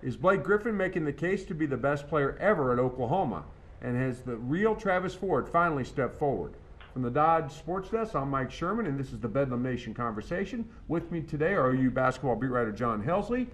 Is Blake Griffin making the case to be the best player ever at Oklahoma? And has the real Travis Ford finally stepped forward? From the Dodge Sports Desk, I'm Mike Sherman, and this is the Bedlam Nation Conversation. With me today are OU basketball beat writer John Helsley.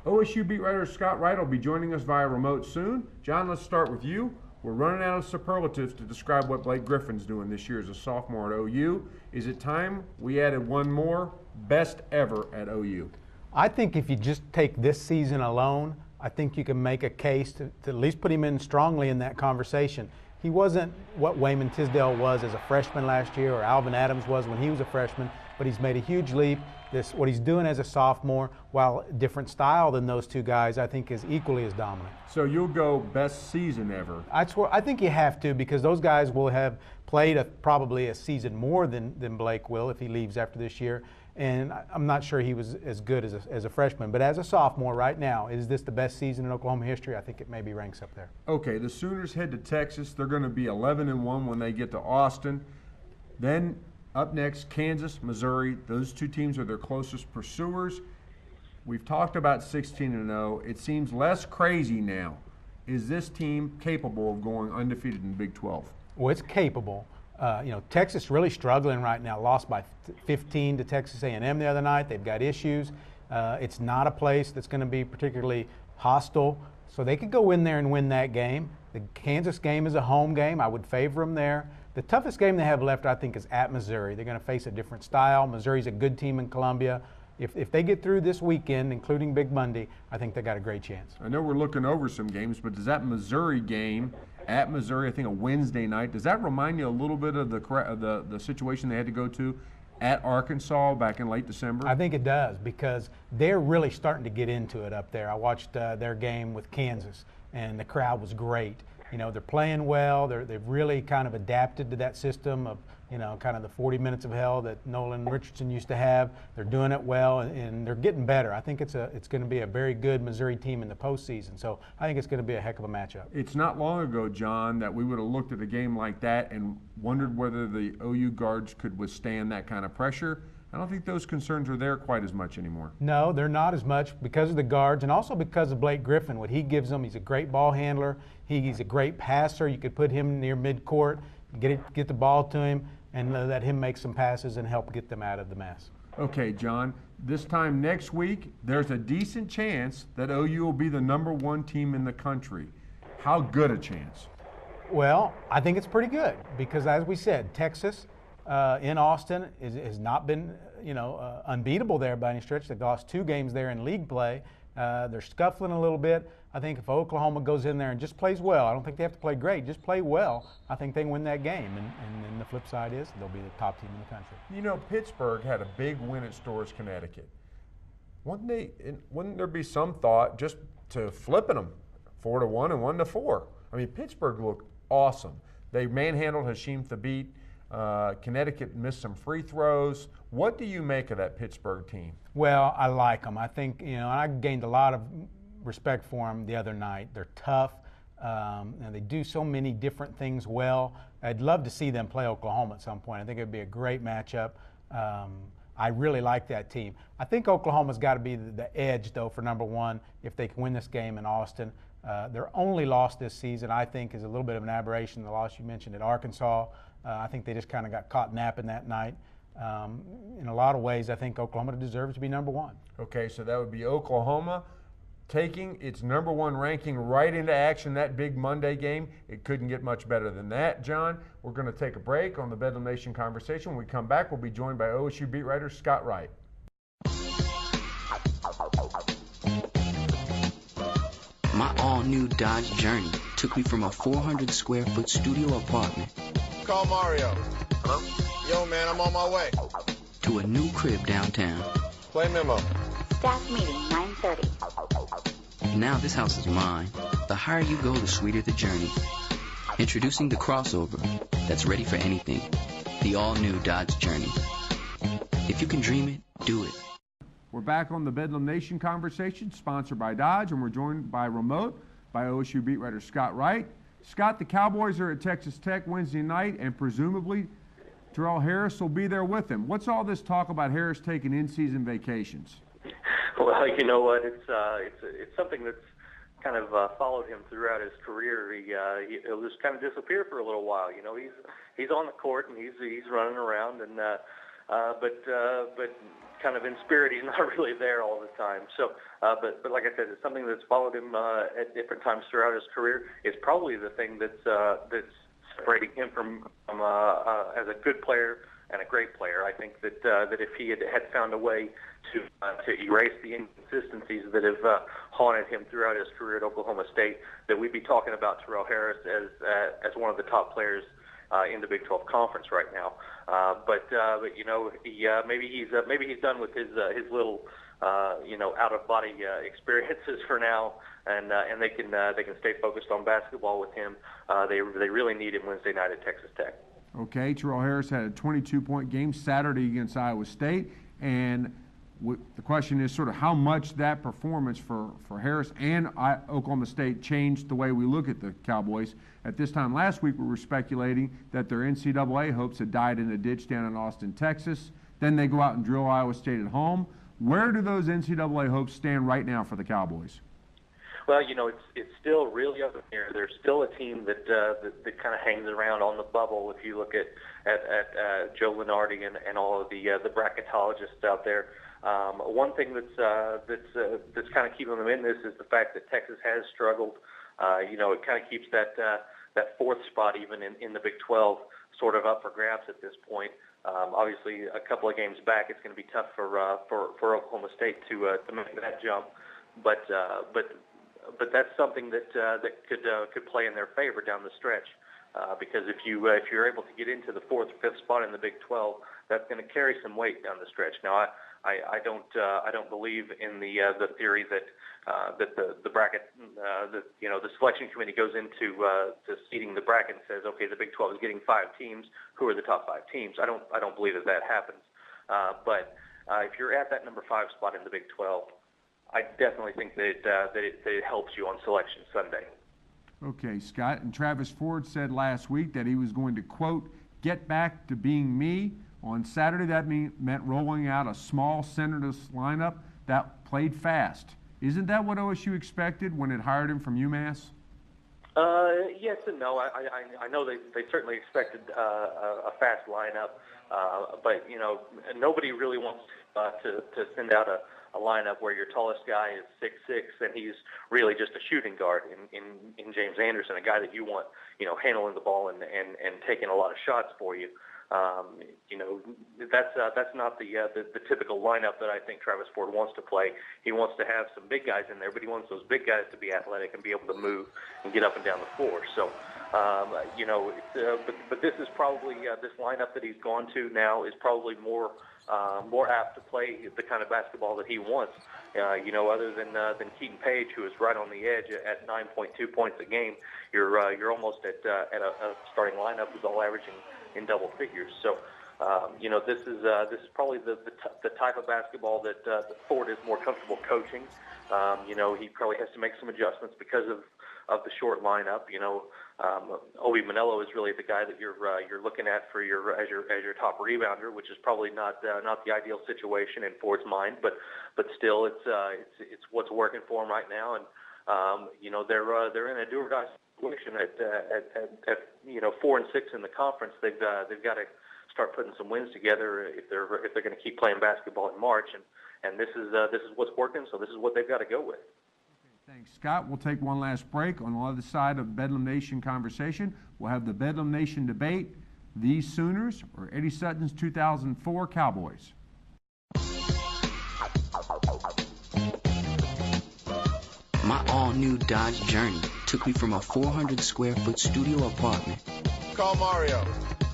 OSU beat writer Scott Wright will be joining us via remote soon. John, let's start with you. We're running out of superlatives to describe what Blake Griffin's doing this year as a sophomore at OU. Is it time we added one more? Best ever at OU. I think if you just take this season alone, I think you can make a case to at least put him in strongly in that conversation. He wasn't what Wayman Tisdale was as a freshman last year or Alvin Adams was when he was a freshman, but he's made a huge leap. What he's doing as a sophomore, while different style than those two guys, I think is equally as dominant. So you'll go best season ever? I think you have to, because those guys will have played probably a season more than Blake will if he leaves after this year. And I'm not sure he was as good as a freshman. But as a sophomore right now, is this the best season in Oklahoma history? I think it maybe ranks up there. Okay, the Sooners head to Texas. They're going to be 11-1 when they get to Austin. Then up next, Kansas, Missouri. Those two teams are their closest pursuers. We've talked about 16-0. It seems less crazy now. Is this team capable of going undefeated in the Big 12? Well, it's capable. Texas really struggling right now. Lost by 15 to Texas A&M the other night. They've got issues. It's not a place that's going to be particularly hostile, so they could go in there and win that game. The Kansas game is a home game. I would favor them there. The toughest game they have left, I think, is at Missouri. They're going to face a different style. Missouri's a good team in Columbia. If they get through this weekend, including Big Monday, I think they got a great chance. I know we're looking over some games, but does that Missouri game at Missouri, I think a Wednesday night, does that remind you a little bit of the situation they had to go to at Arkansas back in late December? I think it does, because they're really starting to get into it up there. I watched their game with Kansas, and the crowd was great. They're playing well. They've really kind of adapted to that system of, kind of the 40 minutes of hell that Nolan Richardson used to have. They're doing it well, and they're getting better. I think it's going to be a very good Missouri team in the postseason. So I think it's going to be a heck of a matchup. It's not long ago, John, that we would have looked at a game like that and wondered whether the OU guards could withstand that kind of pressure. I don't think those concerns are there quite as much anymore. No, they're not as much because of the guards and also because of Blake Griffin. What he gives them, he's a great ball handler. He's a great passer. You could put him near midcourt, get the ball to him, and let him make some passes and help get them out of the mess. Okay, John, this time next week, there's a decent chance that OU will be the #1 team in the country. How good a chance? Well, I think it's pretty good because, as we said, Texas in Austin has not been, unbeatable there by any stretch. They've lost 2 games there in league play. They're scuffling a little bit. I think if Oklahoma goes in there and just plays well, I don't think they have to play great, just play well, I think they can win that game. And then the flip side is they'll be the top team in the country. Pittsburgh had a big win at Storrs, Connecticut. Wouldn't there be some thought just to flipping them 4-1 and 1-4? I mean, Pittsburgh looked awesome. They manhandled Hashim Thabit. Connecticut missed some free throws. What do you make of that Pittsburgh team? Well, I like them. I think, I gained a lot of respect for them the other night. They're tough. And they do so many different things well. I'd love to see them play Oklahoma at some point. I think it would be a great matchup. I really like that team. I think Oklahoma's got to be the edge, though, for #1 if they can win this game in Austin. Their only loss this season, I think, is a little bit of an aberration, the loss you mentioned at Arkansas. I think they just kind of got caught napping that night. In a lot of ways, I think Oklahoma deserves to be #1. Okay, so that would be Oklahoma taking its #1 ranking right into action that big Monday game. It couldn't get much better than that, John. We're going to take a break on the Bedlam Nation Conversation. When we come back, we'll be joined by OSU beat writer Scott Wright. My all-new Dodge Journey took me from a 400-square-foot studio apartment. Call Mario. Hello? Yo, man, I'm on my way. To a new crib downtown. Play memo. Staff meeting, 9:30. Now this house is mine. The higher you go, the sweeter the journey. Introducing the crossover that's ready for anything. The all-new Dodge Journey. If you can dream it, do it. We're back on the Bedlam Nation Conversation, sponsored by Dodge, and we're joined by remote by OSU beat writer Scott Wright. Scott, the Cowboys are at Texas Tech Wednesday night, and presumably Terrell Harris will be there with them. What's all this talk about Harris taking in-season vacations? Well, you know what? It's something that's kind of followed him throughout his career. He'll just kind of disappear for a little while. You know, he's on the court and he's running around, and but kind of in spirit, he's not really there all the time. So, but like I said, it's something that's followed him at different times throughout his career. It's probably the thing that's separating him from as a good player and a great player. I think that that if he had found a way to erase the inconsistencies that have haunted him throughout his career at Oklahoma State, that we'd be talking about Terrell Harris as one of the top players in the Big 12 Conference right now. But you know, maybe he's done with his little out of body experiences for now, and they can stay focused on basketball with him. They really need him Wednesday night at Texas Tech. Okay, Terrell Harris had a 22-point game Saturday against Iowa State, and the question is sort of how much that performance for Harris and Oklahoma State changed the way we look at the Cowboys. At this time last week, we were speculating that their NCAA hopes had died in a ditch down in Austin, Texas. Then they go out and drill Iowa State at home. Where do those NCAA hopes stand right now for the Cowboys? Well, you know, it's still really up in the air. There's still a team that kind of hangs around on the bubble. If you look at Joe Lunardi and all of the bracketologists out there, one thing that's kind of keeping them in this is the fact that Texas has struggled. You know, it kind of keeps that fourth spot even in the Big 12 sort of up for grabs at this point. Obviously, a couple of games back, it's going to be tough for Oklahoma State to make that jump, but that's something that could play in their favor down the stretch, because if you're able to get into the fourth or fifth spot in the Big 12, that's going to carry some weight down the stretch. Now, I don't believe in the theory that the bracket the selection committee goes into to seeding the bracket and says, okay, the Big 12 is getting 5 teams. Who are the top 5 teams? I don't believe that happens. But if you're at that number 5 spot in the Big 12, I definitely think that it helps you on Selection Sunday. Okay, Scott. And Travis Ford said last week that he was going to, quote, get back to being me. On Saturday, that meant rolling out a small centerless lineup that played fast. Isn't that what OSU expected when it hired him from UMass? Yes and no. I know they certainly expected a fast lineup, but you know, nobody really wants to send out a lineup where your tallest guy is 6'6" and he's really just a shooting guard in James Anderson, a guy that you want, you know, handling the ball and taking a lot of shots for you. You know, that's not the typical lineup that I think Travis Ford wants to play. He wants to have some big guys in there, but he wants those big guys to be athletic and be able to move and get up and down the floor. So, you know, but this is probably this lineup that he's gone to now is probably more apt to play the kind of basketball that he wants. You know, other than Keaton Page, who is right on the edge at 9.2 points a game, you're almost at a starting lineup who's all averaging in double figures. So, you know, this is probably the type of basketball that Ford is more comfortable coaching. You know, he probably has to make some adjustments because of the short lineup. You know, Obi Manello is really the guy that you're looking at for as your top rebounder, which is probably not the ideal situation in Ford's mind, but still it's what's working for him right now, and you know, they're in a do or die situation at you know 4 and 6 in the conference. They've got to start putting some wins together if they're going to keep playing basketball in March, and this is what's working, so this is what they've got to go with. Thanks, Scott. We'll take one last break. On the other side of Bedlam Nation conversation, we'll have the Bedlam Nation debate, these Sooners or Eddie Sutton's 2004 Cowboys. My all-new Dodge Journey took me from a 400-square-foot studio apartment. Call Mario.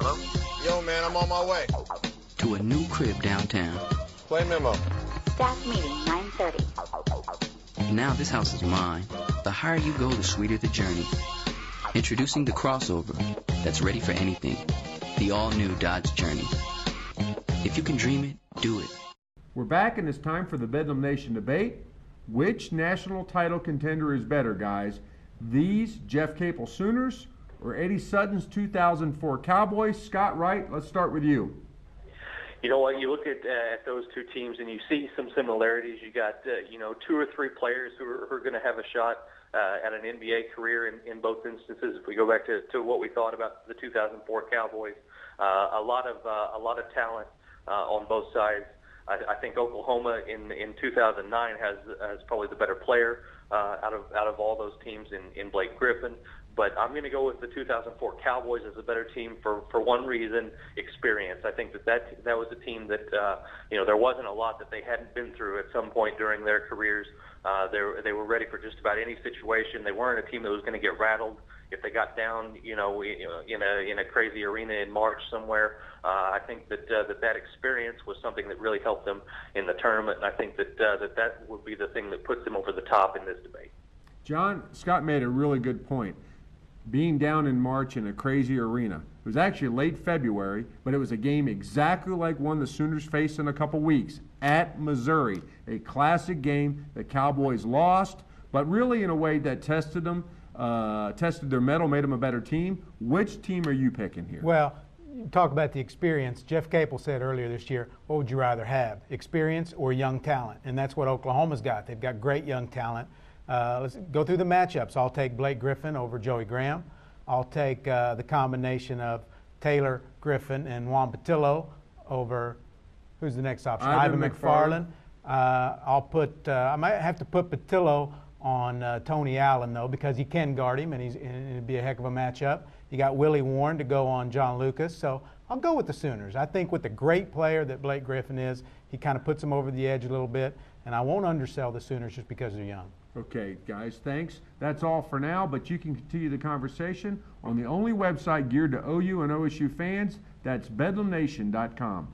Hello? Yo, man, I'm on my way. To a new crib downtown. Play memo. Staff meeting, 9:30. Now this house is mine. The higher you go, the sweeter the journey. Introducing the crossover that's ready for anything. The all-new Dodge Journey. If you can dream it, do it. We're back, and it's time for the Bedlam Nation debate. Which national title contender is better, guys? These Jeff Capel Sooners or Eddie Sutton's 2004 Cowboys? Scott Wright, let's start with you. You know what? You look at those two teams and you see some similarities. You got 2 or 3 players who are going to have a shot at an NBA career in both instances. If we go back to what we thought about the 2004 Cowboys, a lot of talent on both sides. I think Oklahoma in 2009 has probably the better player out of all those teams in Blake Griffin. But I'm going to go with the 2004 Cowboys as a better team for one reason: experience. I think that was a team that there wasn't a lot that they hadn't been through at some point during their careers. They were ready for just about any situation. They weren't a team that was going to get rattled if they got down, in a crazy arena in March somewhere. I think that experience was something that really helped them in the tournament, and I think that would be the thing that puts them over the top in this debate. John, Scott made a really good point. Being down in March in a crazy arena. It was actually late February, but it was a game exactly like one the Sooners face in a couple weeks at Missouri. A classic game. The Cowboys lost, but really in a way that tested them, tested their mettle, made them a better team. Which team are you picking here? Well, you talk about the experience. Jeff Capel said earlier this year, what would you rather have, experience or young talent? And that's what Oklahoma's got. They've got great young talent. Let's go through the matchups. I'll take Blake Griffin over Joey Graham. I'll take the combination of Taylor Griffin and Juan Patillo over, who's the next option? Ivan McFarland. I might have to put Patillo on Tony Allen, though, because he can guard him, and it'd be a heck of a matchup. You got Willie Warren to go on John Lucas. So I'll go with the Sooners. I think with the great player that Blake Griffin is, he kind of puts them over the edge a little bit, and I won't undersell the Sooners just because they're young. Okay, guys, thanks. That's all for now, but you can continue the conversation on the only website geared to OU and OSU fans. That's bedlamnation.com.